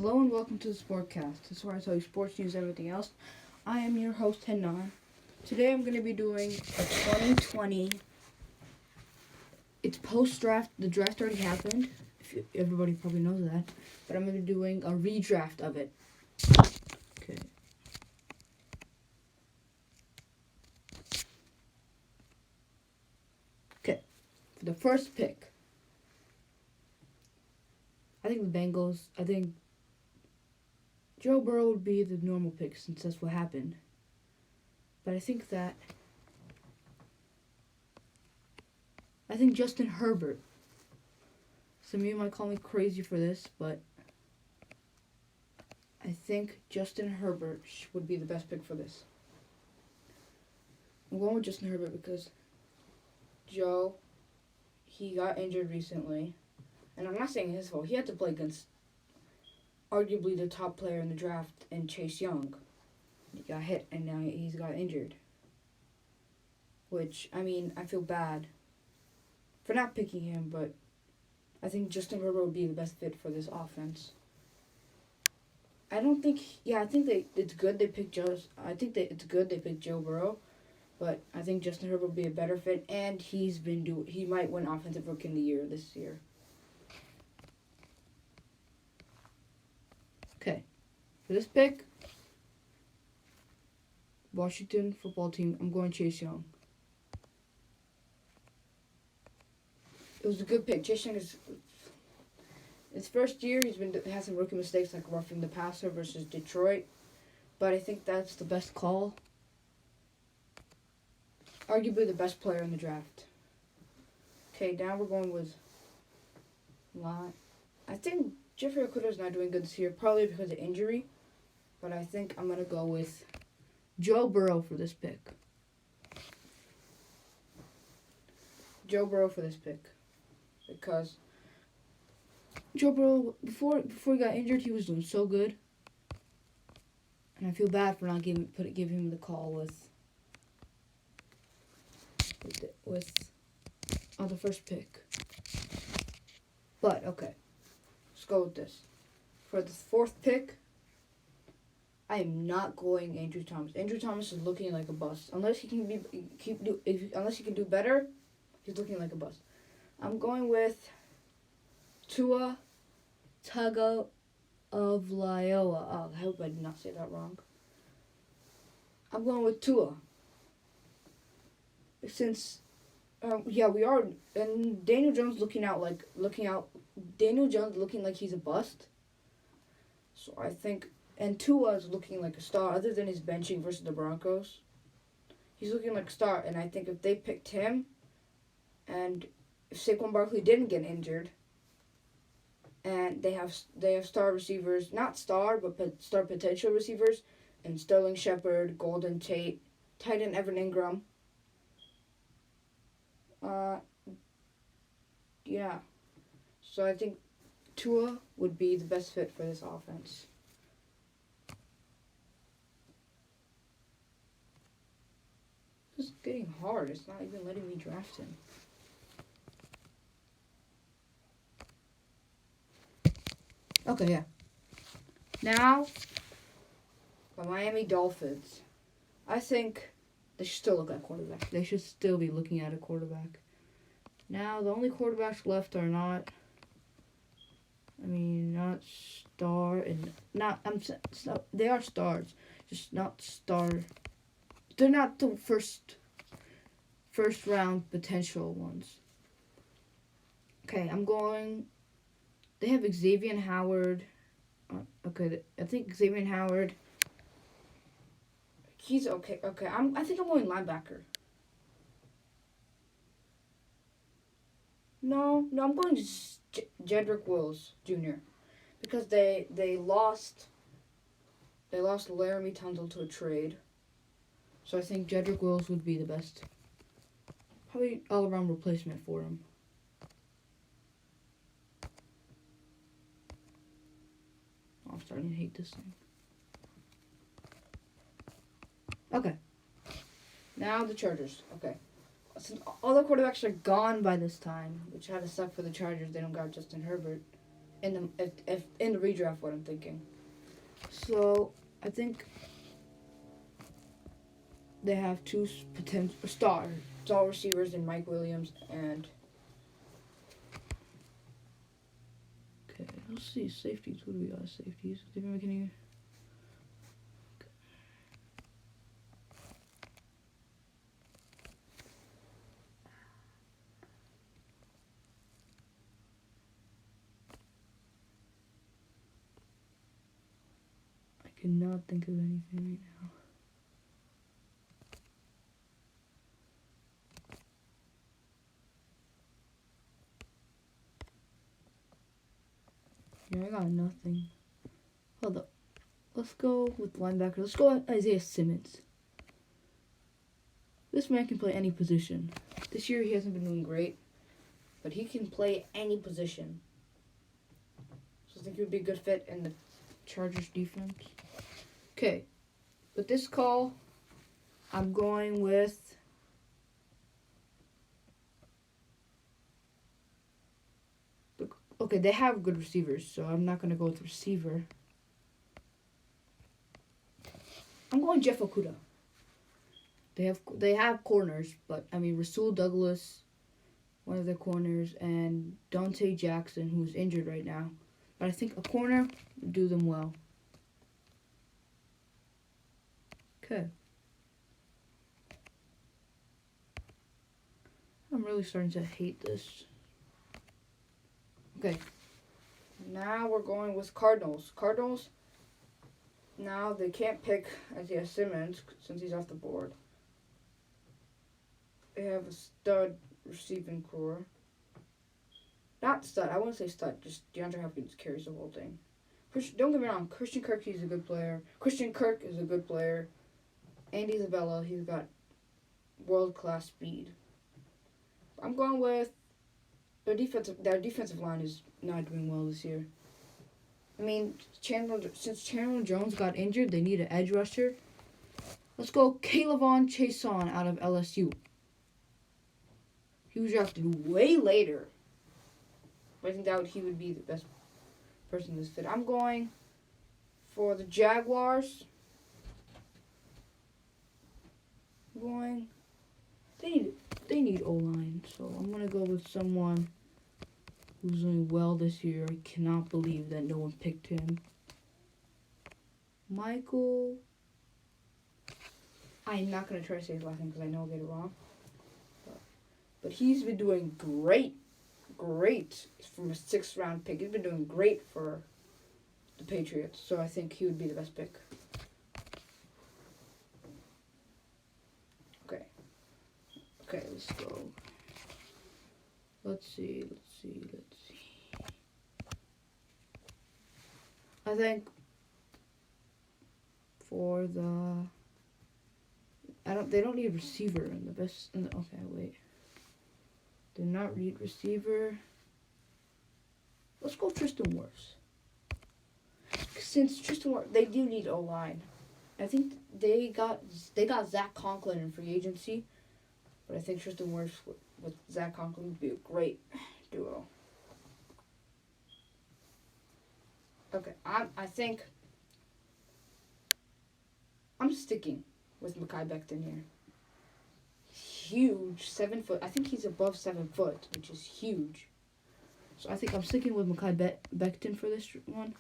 Hello and welcome to the Sportcast. This is where I tell you sports news and everything else. I am your host, Henan. Today I'm going to be doing a 2020. It's post-draft. The draft already happened. Everybody probably knows that. But I'm going to be doing a redraft of it. Okay. Okay. For the first pick, I think the Bengals. I think Joe Burrow would be the normal pick since that's what happened. But I think Justin Herbert. Some of you might call me crazy for this, but I think Justin Herbert would be the best pick for this. I'm going with Justin Herbert because Joe, he got injured recently. And I'm not saying his fault. He had to play against arguably the top player in the draft and Chase Young. He got hit and now he's got injured. Which, I mean, I feel bad for not picking him, but I think Justin Herbert would be the best fit for this offense. I think it's good they picked Joe Burrow, but I think Justin Herbert would be a better fit, and he might win Offensive Rookie of the Year this year. Okay, for this pick, Washington football team, I'm going Chase Young. It was a good pick. Chase Young is his first year. He's had some rookie mistakes like roughing the passer versus Detroit, but I think that's the best call. Arguably the best player in the draft. Okay, now we're going with line. I think Jeffrey Okuda's not doing good this year, probably because of injury, but I think I'm gonna go with Joe Burrow for this pick. Joe Burrow for this pick. Because Joe Burrow, before he got injured, he was doing so good. And I feel bad for not giving him the call with the first pick. But, okay. Let's go with this. For the fourth pick, I am not going Andrew Thomas. Andrew Thomas is looking like a bust. Unless he can do better, he's looking like a bust. I'm going with Tua Tagovailoa. Oh, I hope I did not say that wrong. I'm going with Tua. Since, we are, and Daniel Jones looking like he's a bust. So I think, and Tua is looking like a star. Other than his benching versus the Broncos, he's looking like a star. And I think if they picked him, and if Saquon Barkley didn't get injured, and they have star receivers, not star, but star potential receivers, and Sterling Shepard, Golden Tate, tight end Evan Ingram. Yeah. So I think Tua would be the best fit for this offense. It's getting hard. It's not even letting me draft him. Okay, yeah. Now, the Miami Dolphins. I think they should still look at quarterback. They should still be looking at a quarterback. Now, the only quarterbacks left are not star and not. They are stars, just not star. They're not the first round potential ones. Okay, I'm going. They have Xavier Howard. Okay, I think Xavier Howard. He's okay. Okay, I think I'm going linebacker. No, I'm going Jedrick Wills Jr. because they lost Laramie Tunsil to a trade. So I think Jedrick Wills would be the best, probably all-around replacement for him. Oh, I'm starting to hate this thing. Okay. Now the Chargers. Okay. Since all the quarterbacks are gone by this time, which had to suck for the Chargers, they don't got Justin Herbert. in the if in the redraft. What I'm thinking. So I think they have two potential star receivers in Mike Williams and. Okay, let's see safeties. What do we got? Safeties. Did we make any? I cannot think of anything right now. Yeah, I got nothing. Hold up. Let's go with linebacker. Let's go with Isaiah Simmons. This man can play any position. This year he hasn't been doing great, but he can play any position. So I think he would be a good fit in the Chargers defense. Okay, with this call, I'm going with okay, they have good receivers, so I'm not going to go with receiver. I'm going Jeff Okuda. They have corners, but I mean Rasul Douglas, one of their corners, and Dante Jackson, who's injured right now. But I think a corner would do them well. Okay. I'm really starting to hate this. Okay. Now we're going with Cardinals. Cardinals, now they can't pick Isaiah Simmons since he's off the board. They have a stud receiving core. Not stud, I wouldn't say stud, just DeAndre Hopkins carries the whole thing. Don't get me wrong, Christian Kirk, he's a good player. Christian Kirk is a good player. Andy Isabella, he's got world-class speed. I'm going with their defensive line is not doing well this year. I mean, since Chandler Jones got injured, they need an edge rusher. Let's go Kayvon Chaisson out of LSU. He was drafted way later. But I think he would be the best person in this fit. I'm going for the Jaguars. They need O-line, so I'm gonna go with someone who's doing well this year. I cannot believe that no one picked him. Michael. I'm not gonna try to say his last name because I know I'll get it wrong. But he's been doing great from a 6th round pick. He's been doing great for the Patriots, so I think he would be the best pick. Okay, let's go. Let's see. I think for they don't need receiver in the best. Okay, wait. Do not need receiver. Let's go Tristan Wirfs. Since Tristan Wirfs, they do need O-line. I think they got Zach Conklin in free agency, but I think Tristan Wirfs with Zach Conklin would be a great duo. Okay, I think I'm sticking with Mekhi Becton here. Huge, 7 foot. I think he's above 7 foot, which is huge. So I think I'm sticking with Mekhi Becton for this one.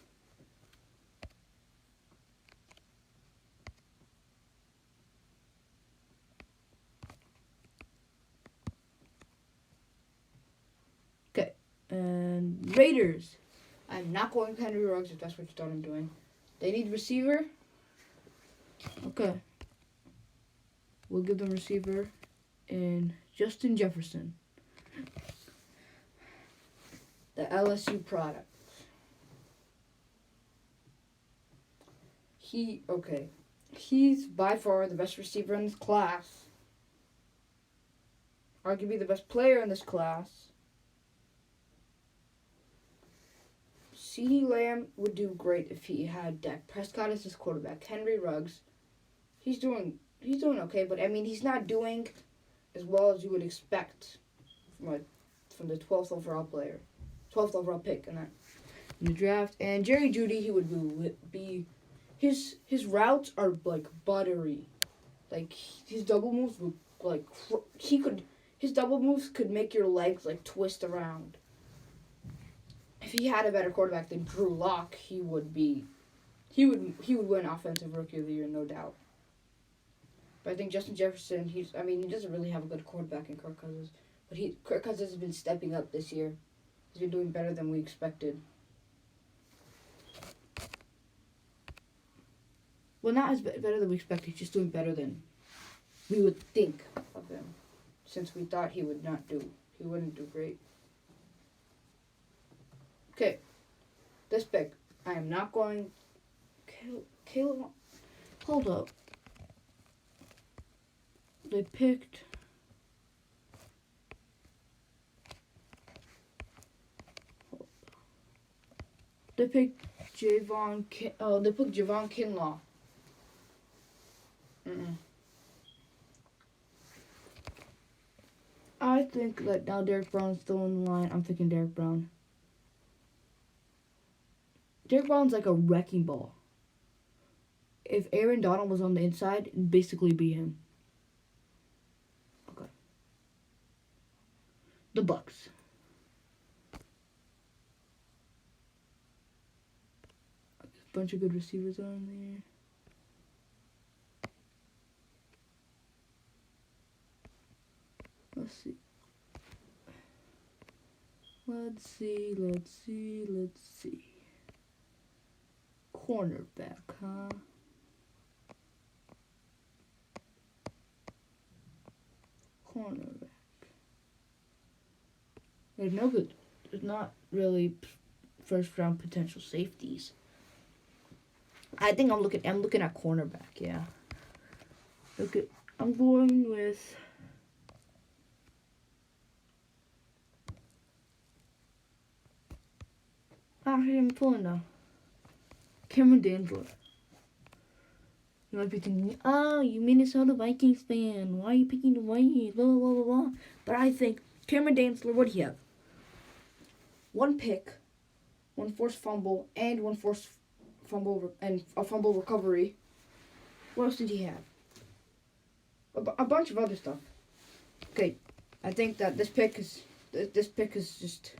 Okay, and Raiders. I'm not going with Henry Ruggs if that's what you thought I'm doing. They need receiver. Okay. We'll give them receiver in Justin Jefferson. The LSU product. He's by far the best receiver in this class. Arguably the best player in this class. CeeDee Lamb would do great if he had Dak Prescott as his quarterback. Henry Ruggs, he's doing okay, but I mean he's not doing as well as you would expect from the 12th overall pick and that. in the draft. And Jerry Jeudy, he would be his routes are like buttery. Like his double moves would like his double moves could make your legs like twist around. If he had a better quarterback than Drew Lock, he would win Offensive Rookie of the Year, no doubt. But I think Justin Jefferson, he doesn't really have a good quarterback in Kirk Cousins, but Kirk Cousins has been stepping up this year. He's been doing better than we expected. Well, not as better than we expected. He's just doing better than we would think of him, since we thought he wouldn't do great. Okay, this pick, I am not going. Caleb, hold up. They picked. They picked Javon Kinlaw. I think that now Derek Brown's still in the line. I'm thinking Derek Brown. Derek Brown's like a wrecking ball. If Aaron Donald was on the inside, it'd basically be him. Okay. The Bucks. A bunch of good receivers on there. Let's see. Cornerback, huh? Cornerback. There's no good. There's not really first round potential safeties. I think I'm looking at cornerback. Yeah. Okay, I'm going with. Actually, I'm pulling now. Cameron Dantzler. You might be thinking, oh, you Minnesota Vikings fan. Why are you picking the Vikings? Blah, blah, blah, blah. But I think Cameron Dantzler, what do you have? One pick, one forced fumble, and one forced fumble and a fumble recovery. What else did he have? A bunch of other stuff. Okay, I think that this pick is just,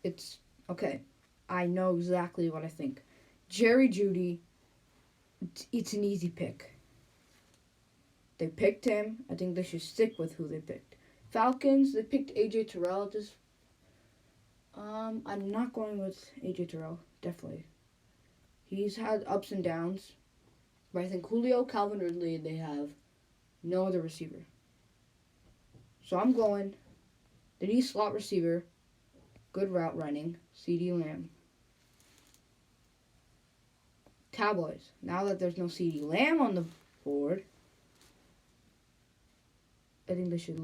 it's, okay. I know exactly what I think. Jerry Jeudy, it's an easy pick. They picked him. I think they should stick with who they picked. Falcons, they picked AJ Terrell. I'm not going with AJ Terrell, definitely. He's had ups and downs. But I think Julio, Calvin Ridley, they have no other receiver. So I'm going, they need slot receiver, good route running, CeeDee Lamb. Cowboys, now that there's no CeeDee Lamb on the board, I think they should still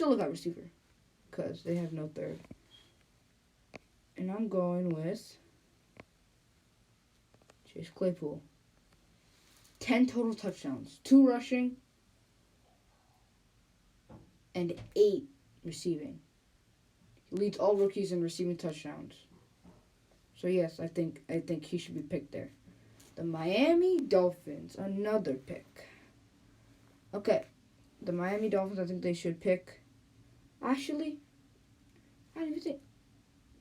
look at receiver, because they have no third. And I'm going with Chase Claypool. 10 total touchdowns, 2 rushing, and 8 receiving. He leads all rookies in receiving touchdowns. So yes, I think he should be picked there. The Miami Dolphins, another pick. Okay, the Miami Dolphins, I think they should pick. Actually, I don't even think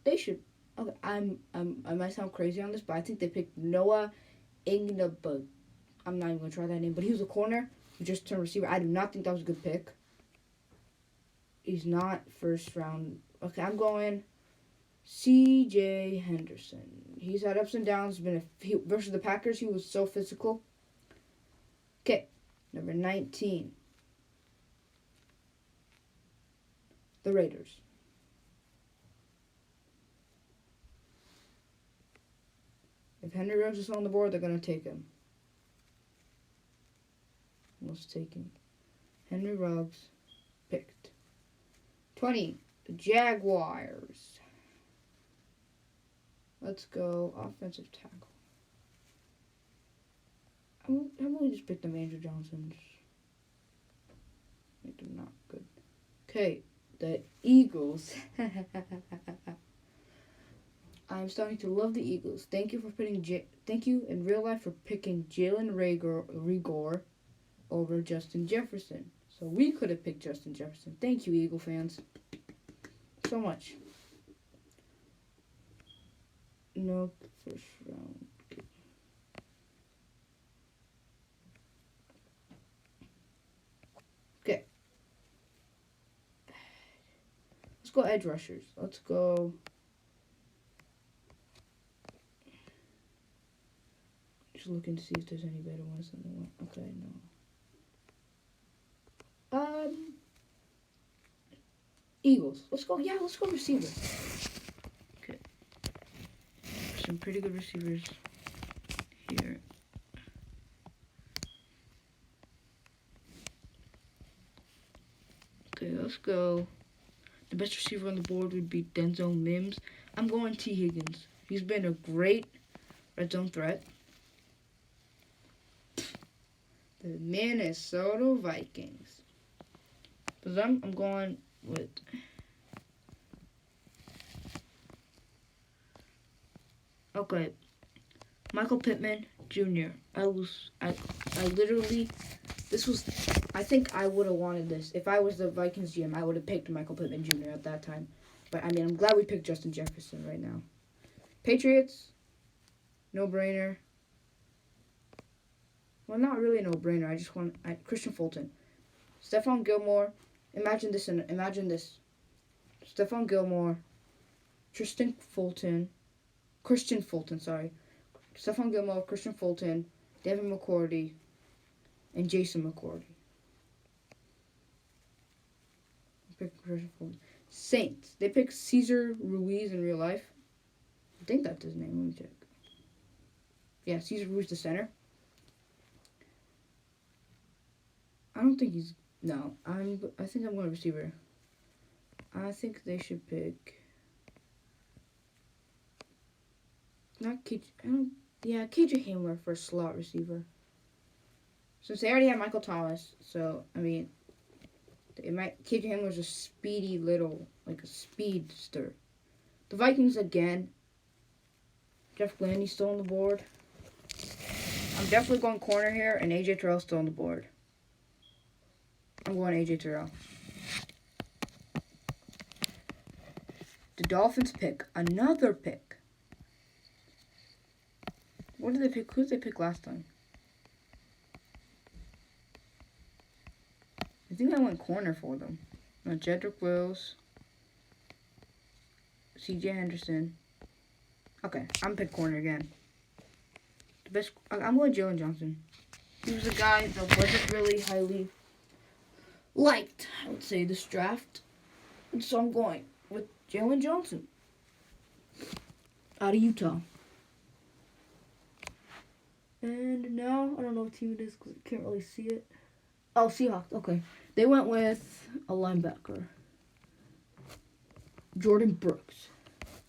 they should. Okay, I might sound crazy on this, but I think they picked Noah Ignabug. I'm not even gonna try that name, but he was a corner who just turned receiver. I do not think that was a good pick. He's not first round. Okay, I'm going C.J. Henderson. He's had ups and downs. Versus the Packers, he was so physical. Okay, number 19. The Raiders. If Henry Ruggs is on the board, they're going to take him. Let's take him. Henry Ruggs picked. 20. The Jaguars. Let's go offensive tackle. How about we just pick them Andrew Johnsons? Make them not good. Okay, the Eagles. I'm starting to love the Eagles. Thank you in real life for picking Jalen Rigor over Justin Jefferson. So we could have picked Justin Jefferson. Thank you, Eagle fans, so much. No first round. Okay. Let's go edge rushers. Let's go. Just looking to see if there's any better ones than the one. Okay, no. Eagles. Let's go. Yeah, let's go receiver. Okay. Some pretty good receivers here. Okay, let's go. The best receiver on the board would be Denzel Mims. I'm going T. Higgins. He's been a great red zone threat. The Minnesota Vikings. But I'm going with Michael Pittman Jr. I literally, I think I would have wanted this. If I was the Vikings GM, I would have picked Michael Pittman Jr. at that time. But, I mean, I'm glad we picked Justin Jefferson right now. Patriots, no-brainer. Well, not really a no-brainer. I just want Christian Fulton. Stephon Gilmore. Imagine this. Stephon Gilmore. Christian Fulton, sorry. Stephon Gilmore, Christian Fulton, Devin McCourty, and Jason McCourty. Saints. They picked Cesar Ruiz in real life. I think that's his name. Let me check. Yeah, Cesar Ruiz, the center. I don't think he's... No. I think I'm going receiver. I think they should pick... Not KJ... KJ Hamler for slot receiver. Since they already have Michael Thomas, so, I mean... KJ Hamler's a speedy little... Like a speedster. The Vikings again. Jeff Gladney's still on the board. I'm definitely going corner here, and AJ Terrell's still on the board. I'm going AJ Terrell. The Dolphins pick another pick. What did they pick? Who did they pick last time? I think I went corner for them. No, Jedrick Wills. C.J. Henderson. Okay, I'm pick corner again. I'm going Jalen Johnson. He was a guy that wasn't really highly liked, I would say, this draft. And so I'm going with Jalen Johnson out of Utah. And now, I don't know what team it is because I can't really see it. Oh, Seahawks. Okay. They went with a linebacker. Jordan Brooks.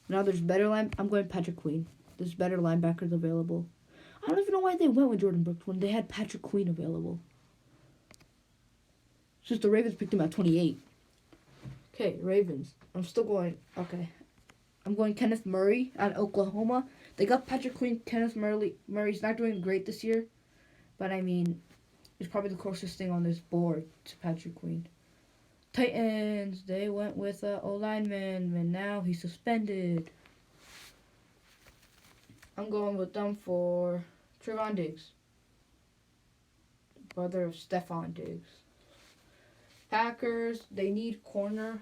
Now there's better I'm going Patrick Queen. There's better linebackers available. I don't even know why they went with Jordan Brooks when they had Patrick Queen available. Since the Ravens picked him at 28. Okay, Ravens. I'm still going. Okay. I'm going Kenneth Murray at Oklahoma. They got Patrick Queen. Kenneth Murray's not doing great this year. But, I mean, he's probably the closest thing on this board to Patrick Queen. Titans. They went with O-lineman. And now he's suspended. I'm going with them for Trevon Diggs. Brother of Stephon Diggs. Packers, they need corner.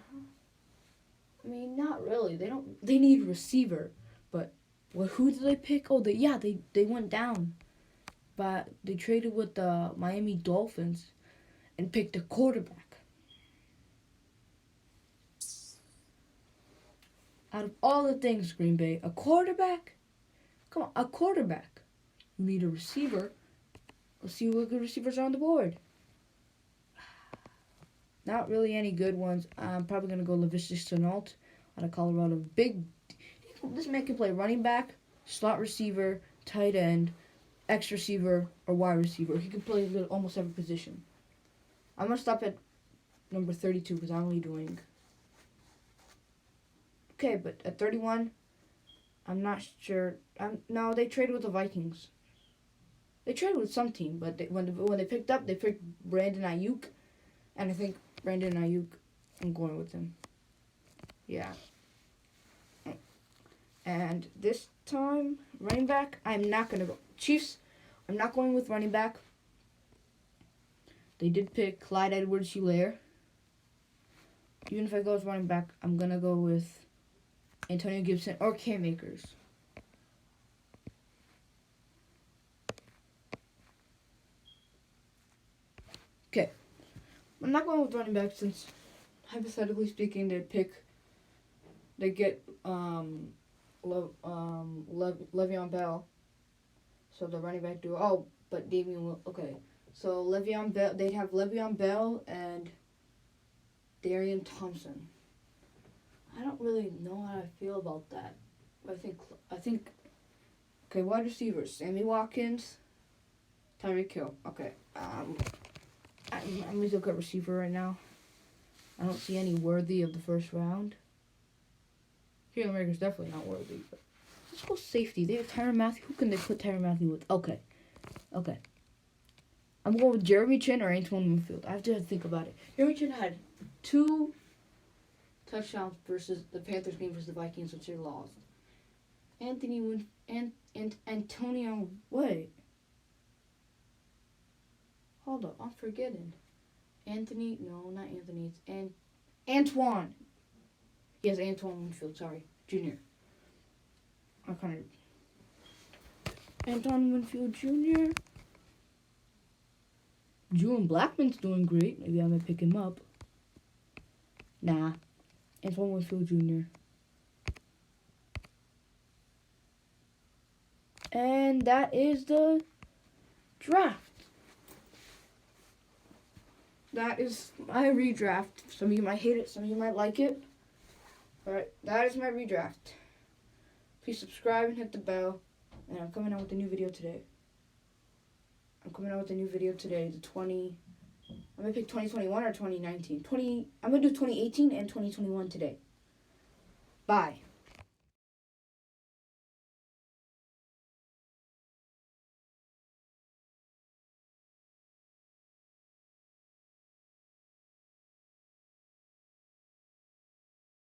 I mean, not really. They need receiver. But who did they pick? Oh, they went down. But they traded with the Miami Dolphins and picked a quarterback. Out of all the things, Green Bay, a quarterback? Come on, a quarterback. You need a receiver. Let's see what good receivers are on the board. Not really any good ones. I'm probably going to go Laviska Shenault out of Colorado. This man can play running back, slot receiver, tight end, X receiver, or Y receiver. He can play almost every position. I'm going to stop at number 32 because I'm only doing... Okay, but at 31, I'm not sure. No, they traded with the Vikings. They traded with some team, but when they picked up, they picked Brandon Ayuk, and I think Brandon Ayuk, I'm going with him. Yeah. And this time, running back, I'm not going to go. Chiefs, I'm not going with running back. They did pick Clyde Edwards-Helaire. Even if I go with running back, I'm going to go with Antonio Gibson or Cam Akers. Okay. I'm not going with running back since, hypothetically speaking, they get Le'Veon Bell. So the running back duo. Oh, but okay. So Le'Veon Bell, they'd have Le'Veon Bell and Darian Thompson. I don't really know how I feel about that. I think. Okay, wide receivers: Sammy Watkins, Tyreek Hill. Okay. I'm gonna look at receiver right now. I don't see any worthy of the first round. Jalen Rager's definitely not worthy. But let's go safety. They have Tyrann Mathieu. Who can they put Tyrann Mathieu with? Okay. I'm going with Jeremy Chin or Antoine Winfield. I have to think about it. Jeremy Chin had 2 touchdowns versus the Panthers game versus the Vikings, which they lost. Antonio. Wait. Hold up, I'm forgetting. Anthony. No, not Anthony. It's Antoine. Yes, Antoine Winfield. Sorry, Jr. Antoine Winfield Jr. Julian Blackmon's doing great. Maybe I'm going to pick him up. Nah. Antoine Winfield Jr. And that is the draft. That is my redraft. Some of you might hate it. Some of you might like it. But that is my redraft. Please subscribe and hit the bell. And I'm coming out with a new video today. I'm going to pick 2021 or 2019. I'm going to do 2018 and 2021 today. Bye.